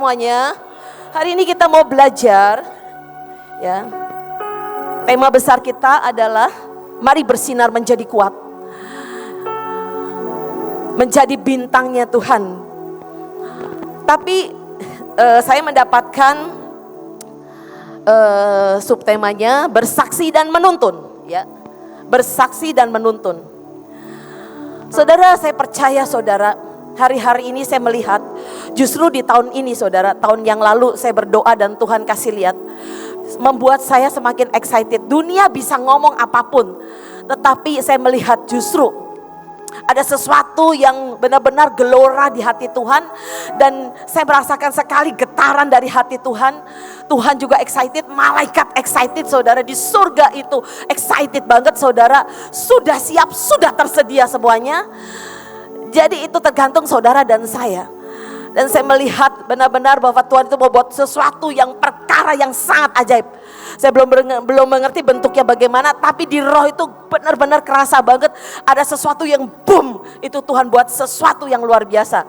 semuanya. Hari ini kita mau belajar, ya. Tema besar kita adalah mari bersinar menjadi kuat, menjadi bintangnya Tuhan. Tapi saya mendapatkan subtemanya bersaksi dan menuntun, ya. Bersaksi dan menuntun. Saudara, saya percaya saudara, hari-hari ini saya melihat justru di tahun ini saudara, tahun yang lalu saya berdoa dan Tuhan kasih lihat, membuat saya semakin excited. Dunia bisa ngomong apapun, tetapi saya melihat justru ada sesuatu yang benar-benar gelora di hati Tuhan. Dan saya merasakan sekali getaran dari hati Tuhan. Tuhan juga excited, malaikat excited saudara. Di surga itu excited banget saudara. Sudah siap, sudah tersedia semuanya. Jadi itu tergantung saudara dan saya. Dan saya melihat benar-benar bahwa Tuhan itu mau buat sesuatu yang perkara yang sangat ajaib. Saya belum mengerti bentuknya bagaimana, tapi di roh itu benar-benar kerasa banget ada sesuatu yang boom, itu Tuhan buat sesuatu yang luar biasa.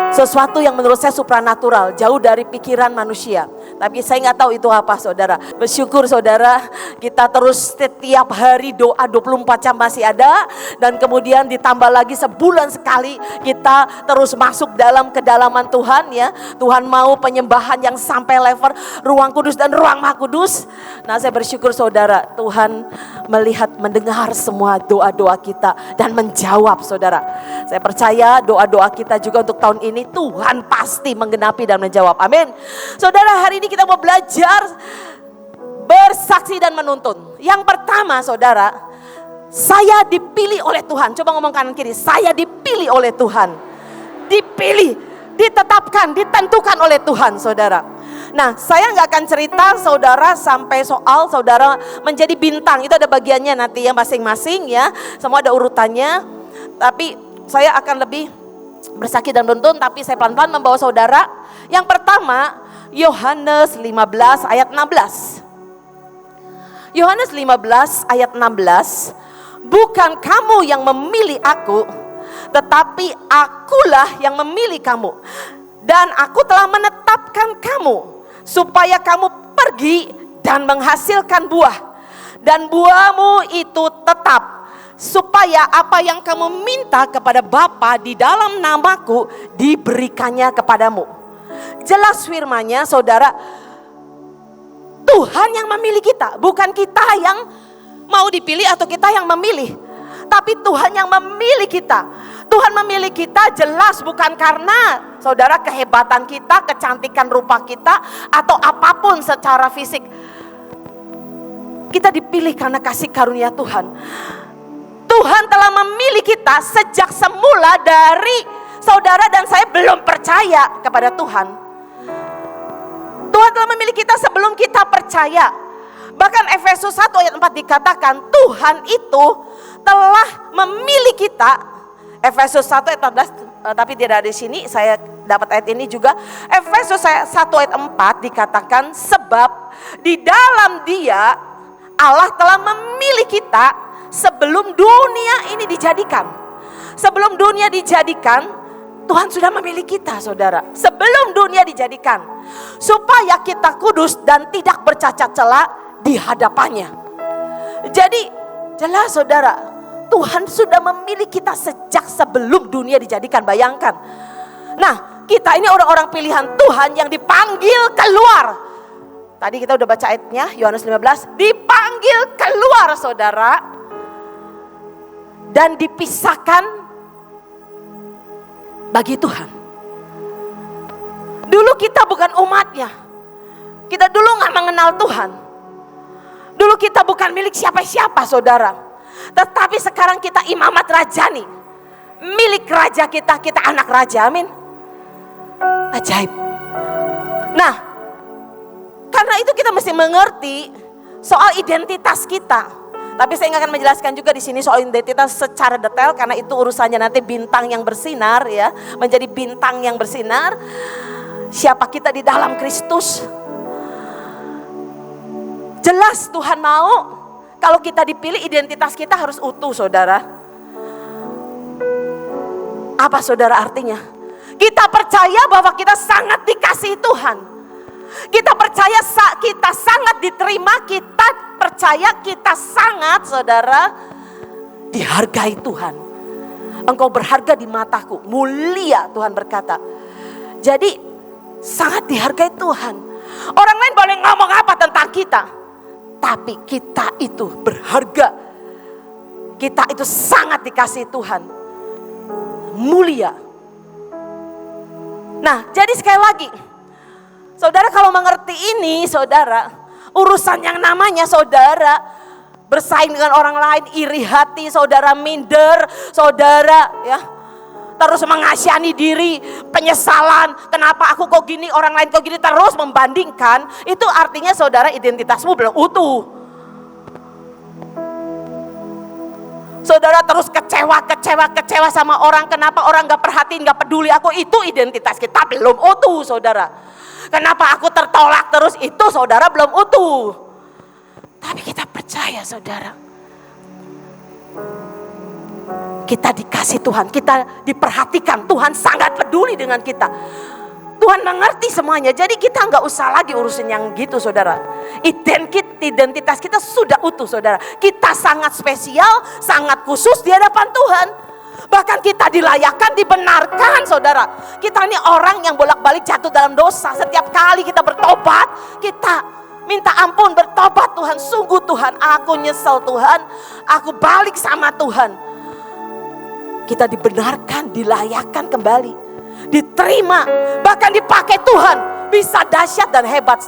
Sesuatu yang menurut saya supranatural, jauh dari pikiran manusia. Tapi saya nggak tahu itu apa saudara. Bersyukur saudara, kita terus setiap hari doa 24 jam masih ada. Dan kemudian ditambah lagi sebulan sekali kita terus masuk dalam kedalaman Tuhan, ya. Tuhan mau penyembahan yang sampai level ruang kudus dan ruang maha kudus. Nah, saya bersyukur saudara, Tuhan melihat, mendengar semua doa-doa kita dan menjawab saudara. Saya percaya doa-doa kita juga untuk tahun ini Tuhan pasti menggenapi dan menjawab. Amin. Saudara, hari ini kita mau belajar bersaksi dan menuntun. Yang pertama saudara, saya dipilih oleh Tuhan. Coba ngomong kanan kiri, saya dipilih oleh Tuhan. Dipilih, ditetapkan, ditentukan oleh Tuhan saudara. Nah, saya gak akan cerita saudara sampai soal saudara menjadi bintang. Itu ada bagiannya nanti ya masing-masing ya. Semua ada urutannya. Tapi saya akan lebih bersaksi dan menuntun, tapi saya pelan-pelan membawa saudara. Yang pertama, Yohanes 15 ayat 16. Yohanes 15 ayat 16. Bukan kamu yang memilih aku, tetapi akulah yang memilih kamu. Dan aku telah menetapkan kamu, supaya kamu pergi dan menghasilkan buah. Dan buahmu itu tetap, supaya apa yang kamu minta kepada Bapa di dalam namaku diberikannya kepadamu. Jelas firman-Nya saudara, Tuhan yang memilih kita, bukan kita yang mau dipilih atau kita yang memilih. Tapi Tuhan yang memilih kita. Tuhan memilih kita jelas bukan karena saudara kehebatan kita, kecantikan rupa kita, atau apapun secara fisik. Kita dipilih karena kasih karunia Tuhan. Tuhan telah memilih kita sejak semula dari saudara dan saya belum percaya kepada Tuhan. Tuhan telah memilih kita sebelum kita percaya. Bahkan Efesus 1 ayat 4 dikatakan Tuhan itu telah memilih kita. Efesus 1 ayat 14, tapi tidak ada di sini, saya dapat ayat ini juga. Efesus 1 ayat 4 dikatakan sebab di dalam Dia Allah telah memilih kita sebelum dunia ini dijadikan. Sebelum dunia dijadikan, Tuhan sudah memilih kita saudara. Sebelum dunia dijadikan, supaya kita kudus dan tidak bercacat celah di hadapannya. Jadi jelas saudara, Tuhan sudah memilih kita sejak sebelum dunia dijadikan. Bayangkan. Nah, kita ini orang-orang pilihan Tuhan yang dipanggil keluar. Tadi kita udah baca ayatnya, Yohanes 15, dipanggil keluar saudara. Dan dipisahkan bagi Tuhan. Dulu kita bukan umatnya. Kita dulu gak mengenal Tuhan. Dulu kita bukan milik siapa-siapa saudara. Tetapi sekarang kita imamat rajani. Milik raja kita, kita anak raja, amin. Ajaib. Nah, karena itu kita mesti mengerti soal identitas kita. Tapi saya nggak akan menjelaskan juga di sini soal identitas secara detail karena itu urusannya nanti bintang yang bersinar ya, menjadi bintang yang bersinar. Siapa kita di dalam Kristus? Jelas Tuhan mau kalau kita dipilih identitas kita harus utuh saudara. Apa saudara artinya? Kita percaya bahwa kita sangat dikasihi Tuhan. Kita percaya kita sangat diterima. Kita percaya kita sangat, saudara, dihargai Tuhan. Engkau berharga di mataku, mulia, Tuhan berkata. Jadi sangat dihargai Tuhan. Orang lain boleh ngomong apa tentang kita, tapi kita itu berharga. Kita itu sangat dikasihi Tuhan, mulia. Nah, jadi sekali lagi, saudara kalau mengerti ini, saudara, urusan yang namanya saudara bersaing dengan orang lain, iri hati, saudara minder, saudara ya terus mengasihani diri, penyesalan, kenapa aku kok gini, orang lain kok gini, terus membandingkan, itu artinya saudara identitasmu belum utuh. Saudara terus kecewa sama orang, kenapa orang gak perhatiin, gak peduli aku, itu identitas kita belum utuh, saudara. Kenapa aku tertolak terus, itu saudara belum utuh. Tapi kita percaya, saudara, kita dikasih Tuhan, kita diperhatikan, Tuhan sangat peduli dengan kita. Tuhan mengerti semuanya, jadi kita gak usah lagi urusin yang gitu, saudara. Identitas kita sudah utuh, saudara. Kita sangat spesial, sangat khusus di hadapan Tuhan. Bahkan kita dilayakan, dibenarkan, saudara. Kita ini orang yang bolak-balik jatuh dalam dosa. Setiap kali kita bertobat, kita minta ampun, bertobat, Tuhan, sungguh Tuhan, aku nyesel Tuhan, aku balik sama Tuhan. Kita dibenarkan, dilayakan kembali, diterima, bahkan dipakai Tuhan. Bisa dahsyat dan hebat.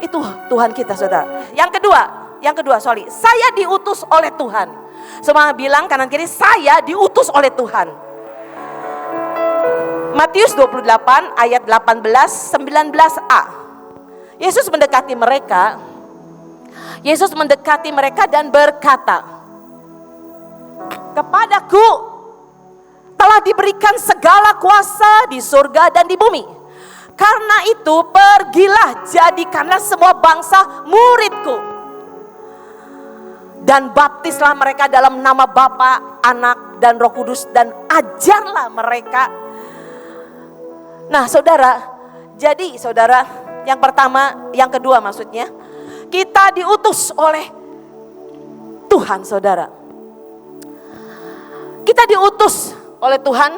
Itu Tuhan kita, saudara. Yang kedua, saya diutus oleh Tuhan. Semua bilang kanan kiri, saya diutus oleh Tuhan. Matius 28 ayat 18-19a. Yesus mendekati mereka dan berkata, kepadaku telah diberikan segala kuasa di surga dan di bumi. Karena itu pergilah, jadikanlah semua bangsa muridku. Dan baptislah mereka dalam nama Bapa, Anak, dan Roh Kudus. Dan ajarlah mereka. Nah, saudara, jadi saudara, yang pertama, yang kedua maksudnya, kita diutus oleh Tuhan, saudara. Kita diutus oleh Tuhan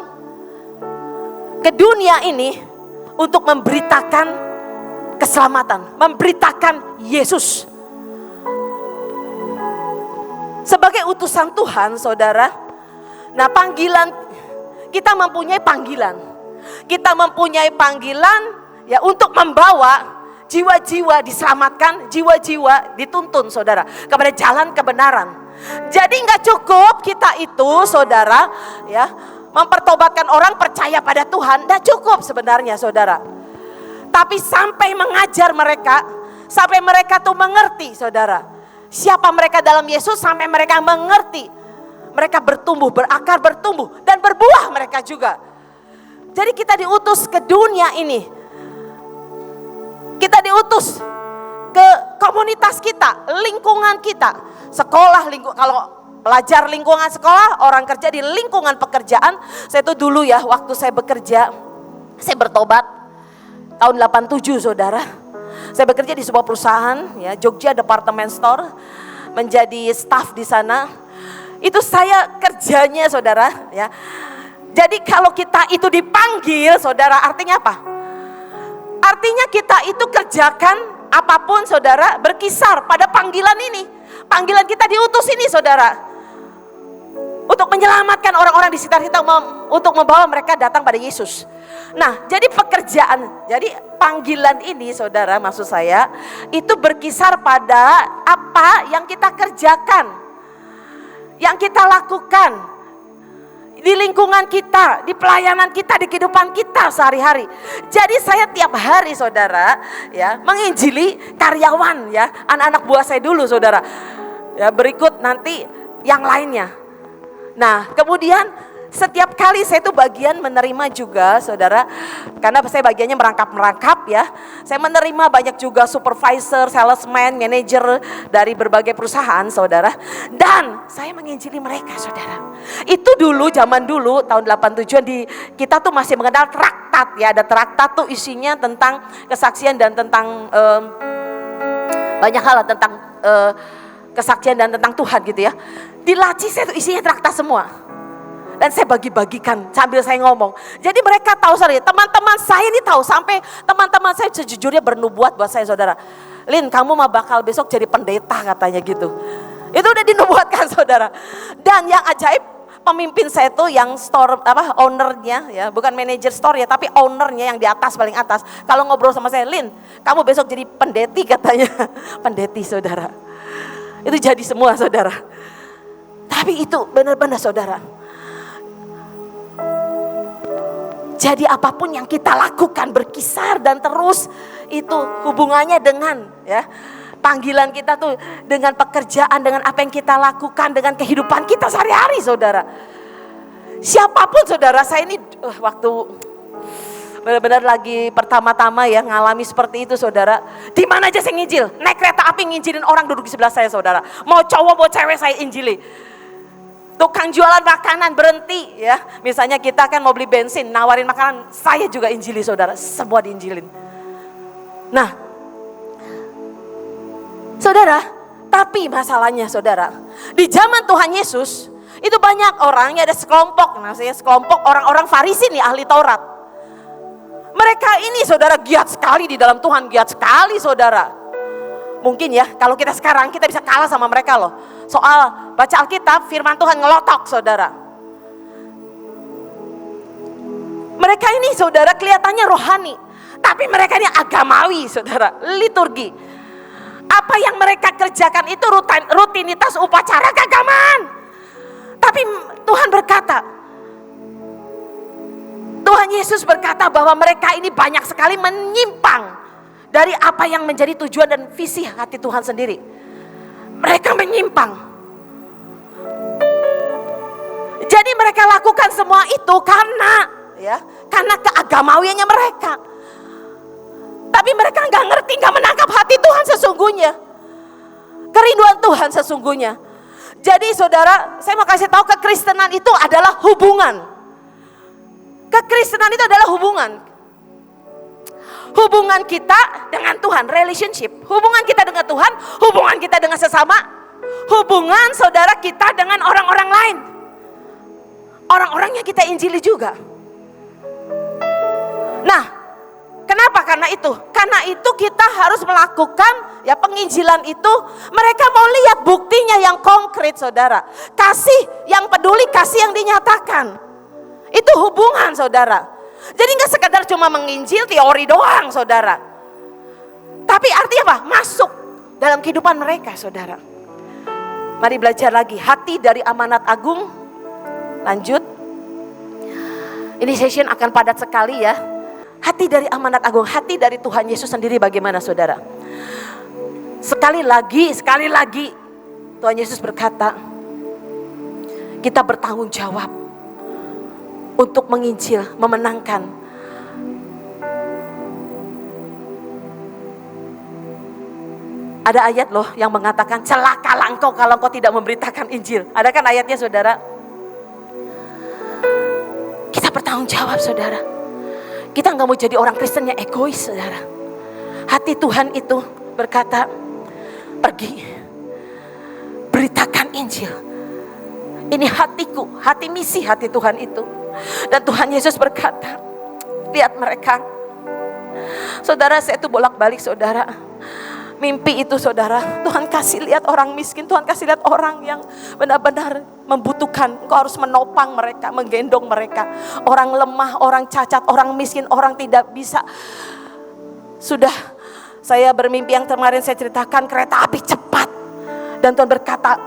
ke dunia ini untuk memberitakan keselamatan, memberitakan Yesus. Sebagai utusan Tuhan, saudara, nah panggilan, kita mempunyai panggilan. Kita mempunyai panggilan ya untuk membawa jiwa-jiwa diselamatkan, jiwa-jiwa dituntun, saudara, kepada jalan kebenaran. Jadi gak cukup kita itu, saudara, ya mempertobatkan orang percaya pada Tuhan, gak cukup sebenarnya, saudara. Tapi sampai mengajar mereka, sampai mereka tuh mengerti, saudara, siapa mereka dalam Yesus, sampai mereka mengerti, mereka bertumbuh, berakar, bertumbuh, dan berbuah mereka juga. Jadi kita diutus ke dunia ini, kita diutus ke komunitas kita, lingkungan kita, sekolah, kalau pelajar lingkungan sekolah, orang kerja di lingkungan pekerjaan. Saya tuh dulu ya, waktu saya bekerja, saya bertobat tahun 87, saudara. Saya bekerja di sebuah perusahaan ya, Jogja Department Store, menjadi staff di sana. Itu saya kerjanya, saudara, ya. Jadi kalau kita itu dipanggil, saudara, artinya apa? Artinya kita itu kerjakan apapun, saudara, berkisar pada panggilan ini. Panggilan kita diutus ini, saudara, untuk menyelamatkan orang-orang di sekitar kita, untuk membawa mereka datang pada Yesus. Nah, jadi pekerjaan, jadi panggilan ini, saudara, maksud saya, itu berkisar pada apa yang kita kerjakan, yang kita lakukan di lingkungan kita, di pelayanan kita, di kehidupan kita sehari-hari. Jadi saya tiap hari, saudara, ya, menginjili karyawan, ya, anak-anak buah saya dulu, saudara. Ya, berikut nanti yang lainnya. Nah, kemudian setiap kali saya tuh bagian menerima juga saudara, karena saya bagiannya merangkap ya. Saya menerima banyak juga supervisor, salesman, manager dari berbagai perusahaan saudara. Dan saya menginjili mereka saudara. Itu dulu zaman dulu tahun 87 kita tuh masih mengenal traktat ya. Ada traktat tuh isinya tentang kesaksian dan tentang banyak hal tentang kesaksian dan tentang Tuhan gitu ya. Di laci saya tuh isinya traktat semua. Dan saya bagi-bagikan sambil saya ngomong. Jadi mereka tahu saudara, teman-teman saya ini tahu, sampai teman-teman saya sejujurnya bernubuat buat saya saudara. Lin, kamu mah bakal besok jadi pendeta katanya gitu. Itu udah dinubuatkan saudara. Dan yang ajaib, pemimpin saya tuh yang store ownernya ya, bukan manajer store ya, tapi ownernya yang di atas, paling atas. Kalau ngobrol sama saya, Lin, kamu besok jadi pendeti katanya. Pendeti saudara. Itu jadi semua saudara. Tapi itu benar-benar saudara. Jadi apapun yang kita lakukan berkisar dan terus itu hubungannya dengan ya panggilan kita tuh dengan pekerjaan, dengan apa yang kita lakukan, dengan kehidupan kita sehari-hari saudara. Siapapun saudara, saya ini waktu benar-benar lagi pertama-tama ya ngalami seperti itu saudara. Di mana aja saya nginjil, naik kereta api nginjilin orang duduk di sebelah saya saudara. Mau cowok mau cewek saya injili. Tukang jualan makanan berhenti ya. Misalnya kita kan mau beli bensin, nawarin makanan, saya juga injili saudara, semua diinjilin. Nah, saudara, tapi masalahnya saudara, di zaman Tuhan Yesus, itu banyak orang, ya ada sekelompok, sekelompok orang-orang Farisi nih, ahli Taurat. Mereka ini saudara giat sekali di dalam Tuhan, giat sekali saudara. Mungkin ya, kalau kita sekarang, kita bisa kalah sama mereka loh. Soal baca Alkitab, firman Tuhan ngelotok saudara. Mereka ini saudara kelihatannya rohani, tapi mereka ini agamawi saudara, liturgi. Apa yang mereka kerjakan itu rutinitas upacara keagamaan. Tapi Tuhan berkata, Tuhan Yesus berkata bahwa mereka ini banyak sekali menyimpang dari apa yang menjadi tujuan dan visi hati Tuhan sendiri. Mereka menyimpang. Jadi mereka lakukan semua itu karena keagamawiannya mereka. Tapi mereka nggak ngerti, nggak menangkap hati Tuhan sesungguhnya, kerinduan Tuhan sesungguhnya. Jadi saudara, saya mau kasih tahu kekristenan itu adalah hubungan. Kekristenan itu adalah hubungan. Hubungan kita dengan Tuhan, relationship. Hubungan kita dengan Tuhan, hubungan kita dengan sesama, hubungan saudara kita dengan orang-orang lain. Orang-orang yang kita injili juga. Nah, kenapa? Karena itu kita harus melakukan ya penginjilan itu. Mereka mau lihat buktinya yang konkret saudara. Kasih yang peduli, kasih yang dinyatakan. Itu hubungan saudara. Jadi gak sekedar cuma menginjil teori doang saudara. Tapi artinya apa? Masuk dalam kehidupan mereka saudara. Mari belajar lagi. Hati dari amanat agung. Lanjut. Ini session akan padat sekali ya. Hati dari amanat agung. Hati dari Tuhan Yesus sendiri bagaimana saudara? Sekali lagi Tuhan Yesus berkata, kita bertanggung jawab untuk menginjil, memenangkan. Ada ayat loh yang mengatakan celakalah engkau kalau engkau tidak memberitakan Injil. Ada kan ayatnya saudara? Kita bertanggung jawab saudara. Kita gak mau jadi orang Kristen yang egois saudara. Hati Tuhan itu berkata, pergi, beritakan Injil. Ini hatiku, hati misi hati Tuhan itu. Dan Tuhan Yesus berkata, lihat mereka. Saudara, saya itu bolak-balik saudara. Mimpi itu saudara, Tuhan kasih lihat orang miskin, Tuhan kasih lihat orang yang benar-benar membutuhkan. Engkau harus menopang mereka, menggendong mereka. Orang lemah, orang cacat, orang miskin, orang tidak bisa. Sudah saya bermimpi yang kemarin saya ceritakan, kereta api cepat. Dan Tuhan berkata,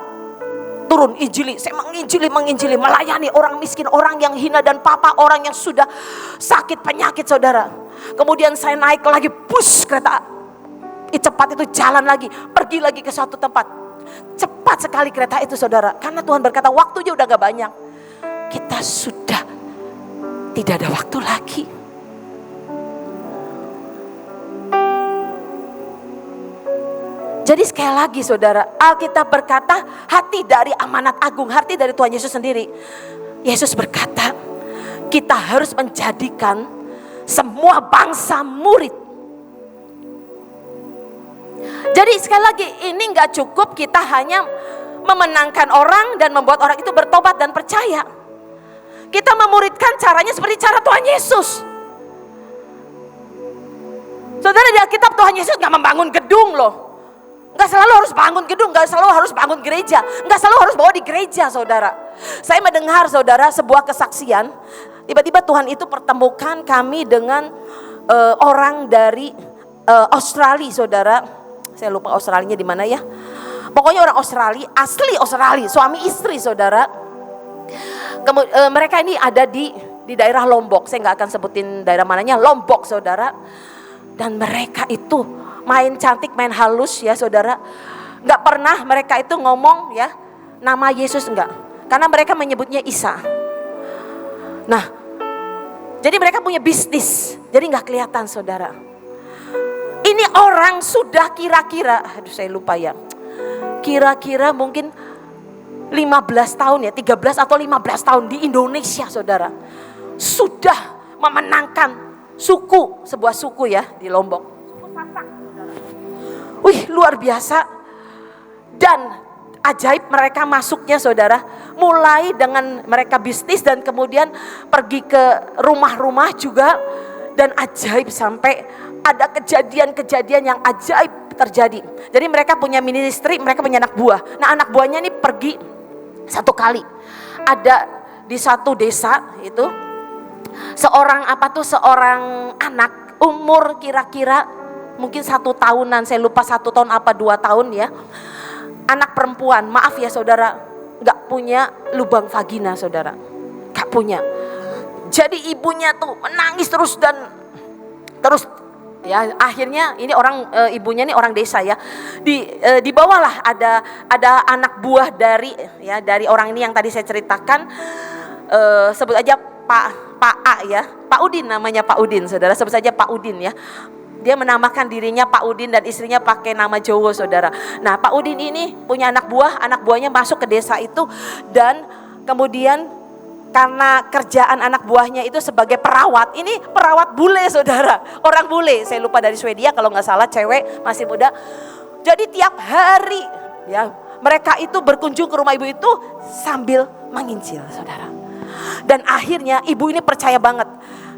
turun, injili, saya menginjili, melayani orang miskin, orang yang hina dan papa, orang yang sudah sakit penyakit saudara. Kemudian saya naik lagi, push kereta cepat itu jalan lagi, pergi lagi ke suatu tempat. Cepat sekali kereta itu saudara, karena Tuhan berkata waktunya udah gak banyak. Kita sudah tidak ada waktu lagi. Jadi sekali lagi saudara, Alkitab berkata hati dari amanat agung, hati dari Tuhan Yesus sendiri. Yesus berkata kita harus menjadikan semua bangsa murid. Jadi sekali lagi ini gak cukup kita hanya memenangkan orang dan membuat orang itu bertobat dan percaya. Kita memuridkan caranya seperti cara Tuhan Yesus. Saudara, di Alkitab Tuhan Yesus gak membangun gedung loh. Gak selalu harus bangun gedung, gak selalu harus bangun gereja, gak selalu harus bawa di gereja saudara. Saya mendengar saudara sebuah kesaksian. Tiba-tiba Tuhan itu pertemukan kami dengan orang dari Australia saudara. Saya lupa Australianya di mana ya. Pokoknya orang Australia, asli Australia, suami istri saudara. Mereka ini ada di daerah Lombok. Saya gak akan sebutin daerah mananya, Lombok saudara. Dan mereka itu main cantik, main halus ya saudara. Gak pernah mereka itu ngomong ya nama Yesus, enggak. Karena mereka menyebutnya Isa. Nah, jadi mereka punya bisnis. Jadi gak kelihatan saudara. Ini orang sudah kira-kira, aduh saya lupa ya. Kira-kira mungkin 15 tahun ya, 13 atau 15 tahun di Indonesia saudara. Sudah memenangkan suku, sebuah suku ya di Lombok. Suku Sasak. Wih, luar biasa. Dan ajaib mereka masuknya saudara. Mulai dengan mereka bisnis dan kemudian pergi ke rumah-rumah juga. Dan ajaib sampai ada kejadian-kejadian yang ajaib terjadi. Jadi mereka punya ministry, mereka punya anak buah. Nah anak buahnya ini pergi satu kali. Ada di satu desa itu. Seorang anak umur kira-kira mungkin 1 tahunan, saya lupa 1 tahun apa 2 tahun ya. Anak perempuan, maaf ya saudara, gak punya lubang vagina saudara, gak punya. Jadi ibunya tuh menangis terus ya akhirnya ini orang ibunya ini orang desa ya. Dibawalah ada anak buah dari orang ini yang tadi saya ceritakan, sebut aja Pak A ya, Pak Udin namanya, Pak Udin saudara, sebut saja Pak Udin ya. Dia menamakan dirinya Pak Udin dan istrinya pakai nama Jawa saudara. Nah Pak Udin ini punya anak buahnya masuk ke desa itu. Dan kemudian karena kerjaan anak buahnya itu sebagai perawat, ini perawat bule saudara, orang bule, saya lupa dari Swedia kalau gak salah, cewek masih muda. Jadi tiap hari ya mereka itu berkunjung ke rumah ibu itu sambil menginjil saudara. Dan akhirnya ibu ini percaya banget.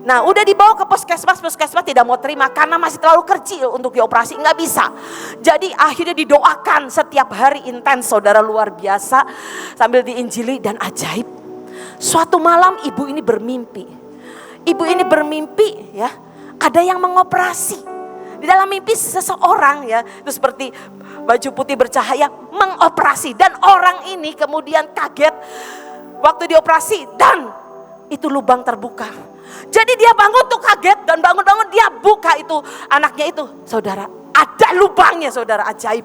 Nah udah dibawa ke puskesmas tidak mau terima karena masih terlalu kecil untuk dioperasi, nggak bisa. Jadi akhirnya didoakan setiap hari intens saudara, luar biasa sambil diinjili. Dan ajaib, suatu malam ibu ini bermimpi. Ibu ini bermimpi ya, ada yang mengoperasi. Di dalam mimpi seseorang ya, itu seperti baju putih bercahaya mengoperasi. Dan orang ini kemudian kaget waktu dioperasi dan itu lubang terbuka. Jadi dia bangun tuh kaget dan bangun-bangun dia buka itu anaknya itu. Saudara, ada lubangnya saudara, ajaib.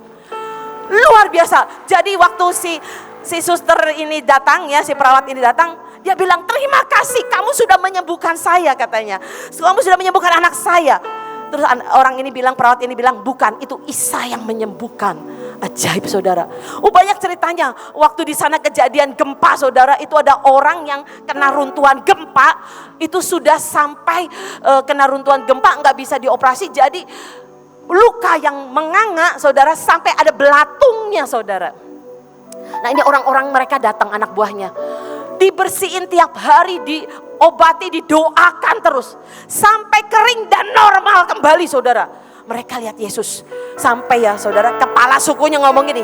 Luar biasa. Jadi waktu si suster ini datang ya, si perawat ini datang, dia bilang, "Terima kasih kamu sudah menyembuhkan saya," katanya. "Kamu sudah menyembuhkan anak saya." Terus orang ini bilang, perawat ini bilang, "Bukan, itu Isa yang menyembuhkan." Ajaib saudara. Banyak ceritanya. Waktu di sana kejadian gempa saudara, itu ada orang yang kena runtuhan gempa, itu sudah sampai kena runtuhan gempa nggak bisa dioperasi, jadi luka yang menganga saudara, sampai ada belatungnya saudara. Nah ini orang-orang mereka datang, anak buahnya, dibersihin tiap hari, diobati, didoakan terus sampai kering dan normal kembali saudara. Mereka lihat Yesus sampai ya saudara, kepala sukunya ngomong gini,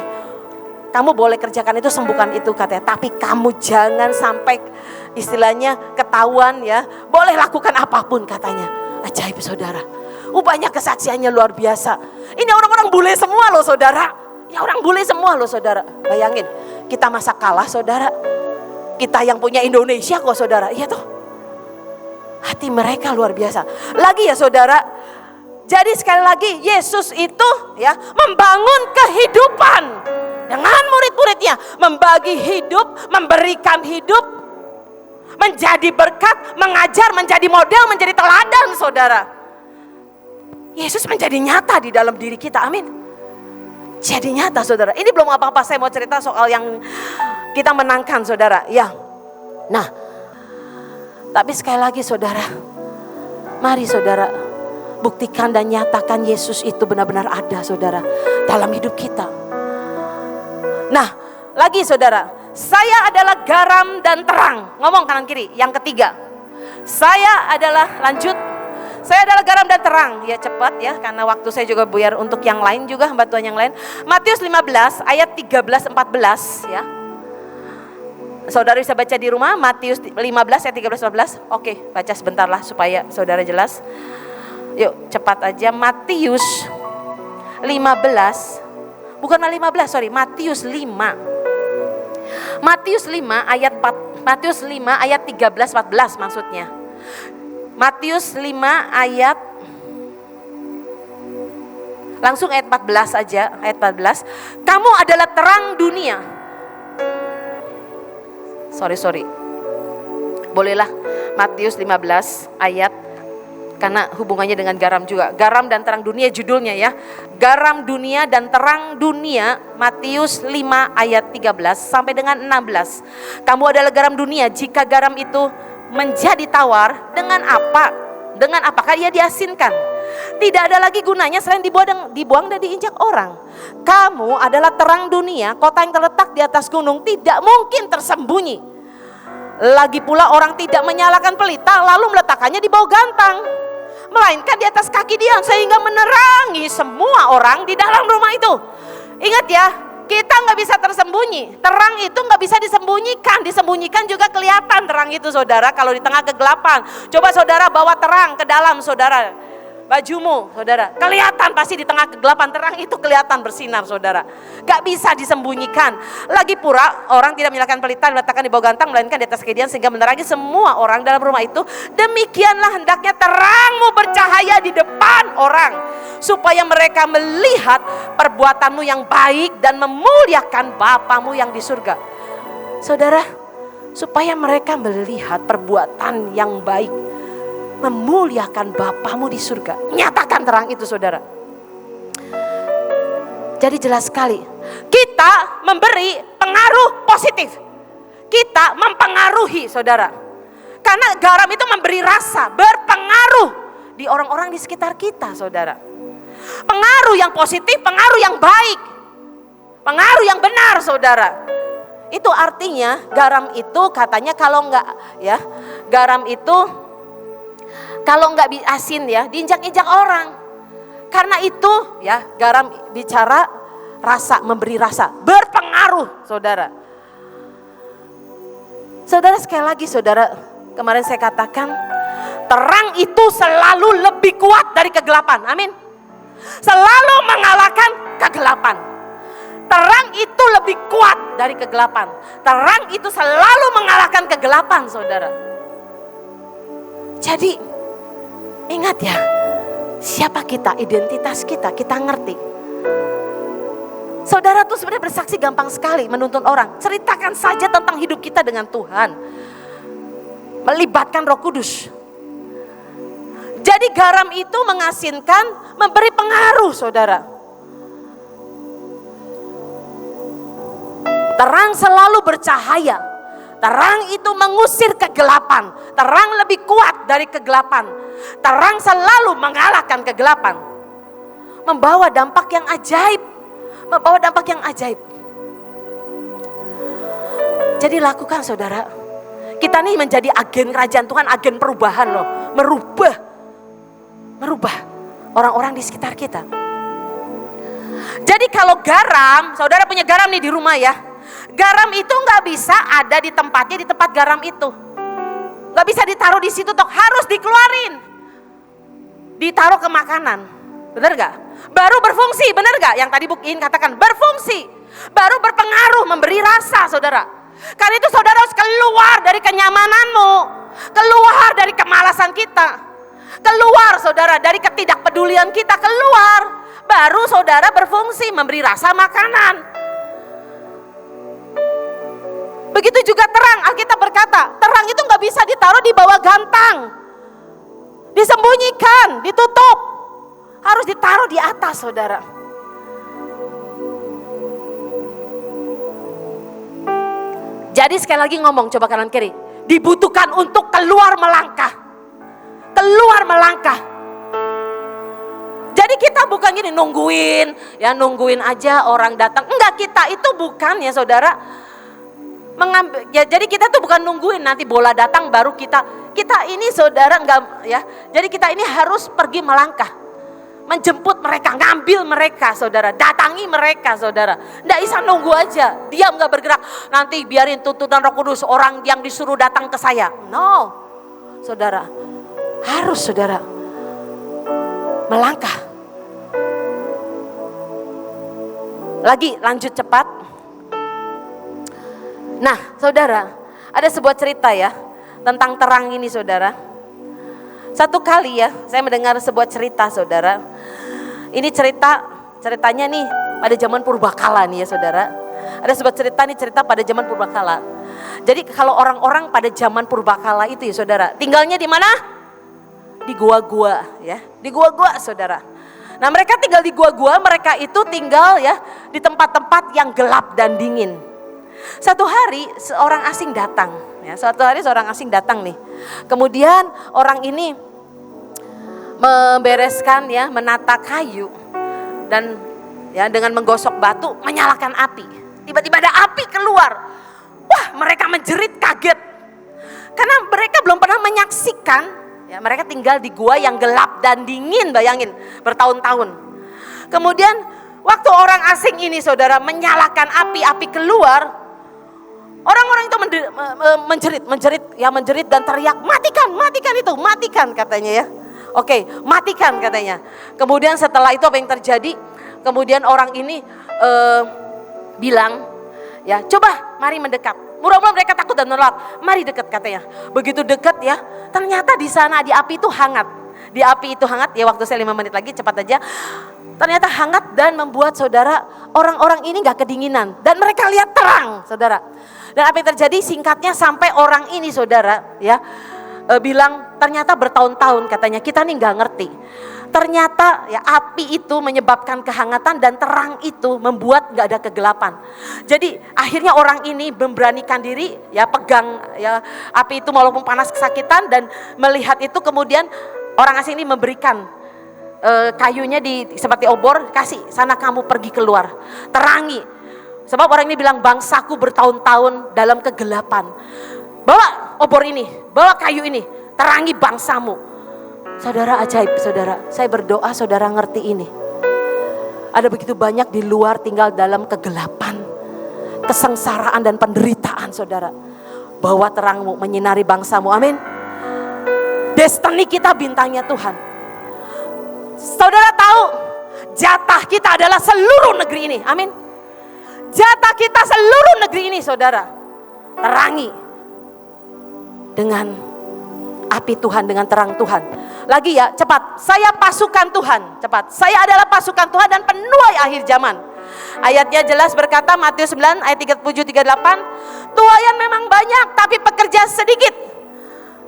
"Kamu boleh kerjakan itu, sembuhkan itu," katanya, "tapi kamu jangan sampai istilahnya ketahuan ya, boleh lakukan apapun," katanya. Ajaib saudara. Banyak kesaksiannya luar biasa. Ini orang-orang bule semua loh saudara. Ya orang bule semua loh saudara. Bayangin, kita masa kalah saudara. Kita yang punya Indonesia kok saudara. Iya toh. Hati mereka luar biasa. Lagi ya saudara. Jadi sekali lagi Yesus itu ya membangun kehidupan dengan murid-muridnya, membagi hidup, memberikan hidup, menjadi berkat, mengajar, menjadi menjadi model, menjadi teladan saudara. Yesus menjadi nyata di dalam diri kita, amin. Jadi nyata saudara. Ini belum apa-apa, saya mau cerita soal yang kita menangkan saudara. Ya, nah, tapi sekali lagi saudara, mari saudara buktikan dan nyatakan Yesus itu benar-benar ada saudara dalam hidup kita. Nah, lagi saudara, saya adalah garam dan terang. Ngomong kanan kiri, yang ketiga. Saya adalah, lanjut. Saya adalah garam dan terang. Ya cepat ya, karena waktu saya juga buyar untuk yang lain juga, bantuan yang lain. Matius 15 ayat 13-14 ya. Saudara bisa baca di rumah, Matius 15 ayat 13-14. Oke, baca sebentar lah supaya saudara jelas. Yuk cepat aja, Matius 15. Bukan 15, sorry, Matius 5. Matius 5 ayat 13-14 maksudnya. Matius 5 ayat, langsung ayat 14 aja, ayat 14. Kamu adalah terang dunia. Sorry. Bolehlah Matius 15 ayat, karena hubungannya dengan garam juga. Garam dan terang dunia judulnya ya. Garam dunia dan terang dunia, Matius 5 ayat 13 sampai dengan 16. Kamu adalah garam dunia, jika garam itu menjadi tawar, dengan apa? Dengan apakah ia diasinkan? Tidak ada lagi gunanya selain dibuang dan diinjak orang. Kamu adalah terang dunia, kota yang terletak di atas gunung tidak mungkin tersembunyi. Lagi pula orang tidak menyalakan pelita lalu meletakkannya di bawah gantang, melainkan di atas kaki dia sehingga menerangi semua orang di dalam rumah itu. Ingat ya, kita gak bisa tersembunyi. Terang itu gak bisa disembunyikan juga kelihatan terang itu saudara. Kalau di tengah kegelapan, coba saudara bawa terang ke dalam saudara, bajumu saudara, kelihatan pasti di tengah kegelapan, terang itu kelihatan bersinar saudara. Gak bisa disembunyikan. Lagi pula orang tidak menyalakan pelita diletakkan di bawah gantang, melainkan di atas kedian sehingga menerangi semua orang dalam rumah itu. Demikianlah hendaknya terangmu bercahaya di depan orang, supaya mereka melihat perbuatanmu yang baik dan memuliakan Bapamu yang di surga. Saudara, supaya mereka melihat perbuatan yang baik, memuliakan Bapamu di surga. Nyatakan terang itu saudara. Jadi jelas sekali, kita memberi pengaruh positif. Kita mempengaruhi saudara. Karena garam itu memberi rasa, berpengaruh di orang-orang di sekitar kita saudara. Pengaruh yang positif, pengaruh yang baik, pengaruh yang benar saudara. Itu artinya garam itu katanya kalau enggak ya, garam itu kalau enggak asin ya, diinjak-injak orang. Karena itu ya, garam bicara rasa, memberi rasa, berpengaruh saudara. Saudara sekali lagi saudara, kemarin saya katakan terang itu selalu lebih kuat dari kegelapan, amin. Selalu mengalahkan kegelapan. Terang itu lebih kuat dari kegelapan. Terang itu selalu mengalahkan kegelapan saudara. Jadi ingat ya, siapa kita, identitas kita ngerti. Saudara tuh sebenarnya bersaksi gampang sekali menuntun orang. Ceritakan saja tentang hidup kita dengan Tuhan. Melibatkan Roh Kudus. Jadi garam itu mengasinkan, memberi pengaruh saudara. Terang selalu bercahaya. Terang itu mengusir kegelapan. Terang lebih kuat dari kegelapan. Terang selalu mengalahkan kegelapan. Membawa dampak yang ajaib. Membawa dampak yang ajaib. Jadi lakukan saudara. Kita nih menjadi agen kerajaan Tuhan, agen perubahan loh. Merubah orang-orang di sekitar kita. Jadi kalau garam, saudara punya garam nih di rumah ya. Garam itu gak bisa ada di tempatnya, di tempat garam itu. Gak bisa ditaruh di situ, harus dikeluarin. Ditaruh ke makanan, benar gak? Baru berfungsi, benar gak? Yang tadi Bukin katakan berfungsi, baru berpengaruh, memberi rasa saudara. Karena itu saudara harus keluar dari kenyamananmu, keluar dari kemalasan kita, keluar saudara dari ketidakpedulian kita, keluar. Baru saudara berfungsi, memberi rasa makanan. Begitu juga terang, Alkitab berkata, terang itu gak bisa ditaruh di bawah gantang. disembunyikan, ditutup. Harus ditaruh di atas, saudara. Jadi sekali lagi ngomong, coba kanan kiri. Dibutuhkan untuk keluar melangkah. Keluar melangkah. Jadi kita bukan gini nungguin aja orang datang. Enggak, kita itu bukan ya saudara. Jadi kita tuh bukan nungguin nanti bola datang baru kita ini saudara enggak ya. Jadi kita ini harus pergi melangkah. Menjemput mereka, ngambil mereka saudara, datangi mereka saudara. Nggak bisa nunggu aja, diam gak bergerak. Nanti biarin tuntunan Roh Kudus orang yang disuruh datang ke saya. No, saudara, harus saudara melangkah. Lagi lanjut cepat. Nah saudara, ada sebuah cerita ya tentang terang ini saudara. Satu kali ya, saya mendengar sebuah cerita saudara. Ini ceritanya nih pada zaman purbakala nih ya saudara. Ada sebuah cerita pada zaman purbakala. Jadi kalau orang-orang pada zaman purbakala itu ya saudara, tinggalnya di mana? Di gua-gua ya, di gua-gua saudara. Nah mereka tinggal di gua-gua, mereka itu tinggal ya di tempat-tempat yang gelap dan dingin. Satu hari seorang asing datang. Ya, suatu hari seorang asing datang nih. Kemudian orang ini membereskan ya, menata kayu dan ya dengan menggosok batu, menyalakan api. Tiba-tiba ada api keluar. Wah, mereka menjerit kaget. Karena mereka belum pernah menyaksikan, ya mereka tinggal di gua yang gelap dan dingin, bayangin, bertahun-tahun. Kemudian waktu orang asing ini saudara menyalakan api keluar, orang-orang itu menjerit dan teriak, matikan katanya ya. Oke, matikan katanya. Kemudian setelah itu apa yang terjadi? Kemudian orang ini bilang, ya coba mari mendekat. Murah-murah mereka takut dan menolak. Mari dekat katanya. Begitu dekat ya, ternyata di sana di api itu hangat. Di api itu hangat ya, waktu saya 5 menit lagi cepat aja. Ternyata hangat dan membuat saudara orang-orang ini gak kedinginan. Dan mereka lihat terang saudara. Dan apa yang terjadi singkatnya sampai orang ini saudara ya bilang ternyata bertahun-tahun katanya kita nih gak ngerti. Ternyata ya api itu menyebabkan kehangatan dan terang itu membuat gak ada kegelapan. Jadi akhirnya orang ini memberanikan diri ya pegang ya api itu walaupun panas kesakitan dan melihat itu kemudian orang asing ini memberikan kayunya seperti obor, kasih sana kamu pergi keluar terangi. Sebab orang ini bilang bangsaku bertahun-tahun dalam kegelapan. Bawa obor ini, bawa kayu ini, terangi bangsamu. Saudara ajaib saudara, saya berdoa saudara ngerti ini. Ada begitu banyak di luar tinggal dalam kegelapan, kesengsaraan dan penderitaan saudara. Bawa terangmu menyinari bangsamu, amin. Destiny kita bintangnya Tuhan. Saudara tahu jatah kita adalah seluruh negeri ini, amin. Jatah kita seluruh negeri ini saudara. Terangi dengan api Tuhan, dengan terang Tuhan. Lagi ya, cepat. Saya pasukan Tuhan, cepat. Saya adalah pasukan Tuhan dan penuai akhir zaman. Ayatnya jelas berkata Matius 9 ayat 37-38. Tuaian memang banyak tapi pekerja sedikit.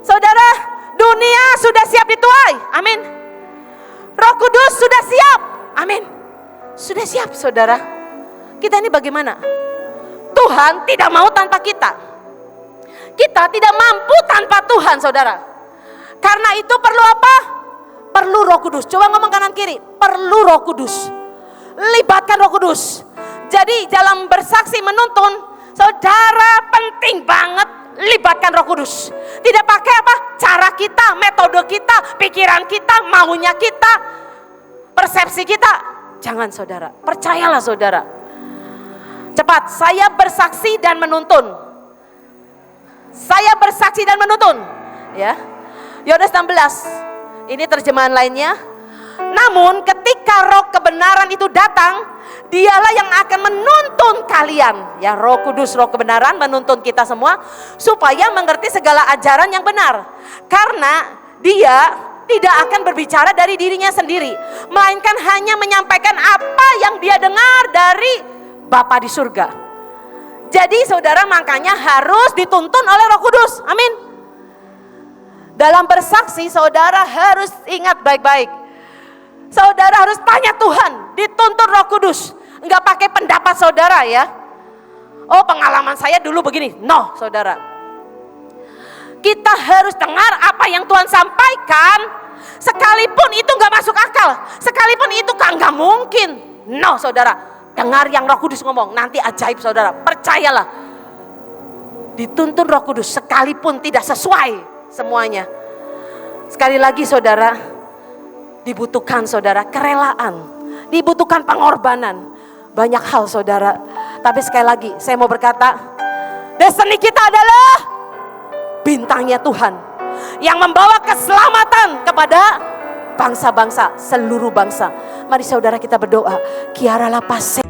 Saudara, dunia sudah siap dituai, amin. Roh Kudus sudah siap, amin. Sudah siap saudara. Kita ini bagaimana? Tuhan tidak mau tanpa kita. Kita tidak mampu tanpa Tuhan saudara. Karena itu perlu apa? Perlu Roh Kudus. Coba ngomong kanan kiri. Perlu Roh Kudus. Libatkan Roh Kudus. Jadi dalam bersaksi menuntun, saudara penting banget libatkan Roh Kudus. Tidak pakai apa? Cara kita, metode kita, pikiran kita, maunya kita, persepsi kita. Jangan saudara. Percayalah saudara. Cepat, saya bersaksi dan menuntun. Saya bersaksi dan menuntun. Ya. Yohanes 16. Ini terjemahan lainnya. Namun ketika roh kebenaran itu datang, dialah yang akan menuntun kalian. Ya, Roh Kudus, roh kebenaran menuntun kita semua supaya mengerti segala ajaran yang benar. Karena dia tidak akan berbicara dari dirinya sendiri, melainkan hanya menyampaikan apa yang dia dengar dari Bapa di surga. Jadi saudara makanya harus dituntun oleh Roh Kudus. Amin. Dalam bersaksi saudara harus ingat baik-baik. Saudara harus tanya Tuhan, dituntun Roh Kudus. Enggak pakai pendapat saudara ya. Oh, pengalaman saya dulu begini. No, saudara. Kita harus dengar apa yang Tuhan sampaikan, sekalipun itu enggak masuk akal, sekalipun itu enggak mungkin. No, saudara. Dengar yang Roh Kudus ngomong, nanti ajaib saudara. Percayalah. Dituntun Roh Kudus sekalipun tidak sesuai semuanya. Sekali lagi saudara, dibutuhkan saudara kerelaan, dibutuhkan pengorbanan. Banyak hal saudara. Tapi sekali lagi saya mau berkata, destiny kita adalah bintangnya Tuhan yang membawa keselamatan kepada bangsa-bangsa, seluruh bangsa. Mari saudara kita berdoa. Kiara lapase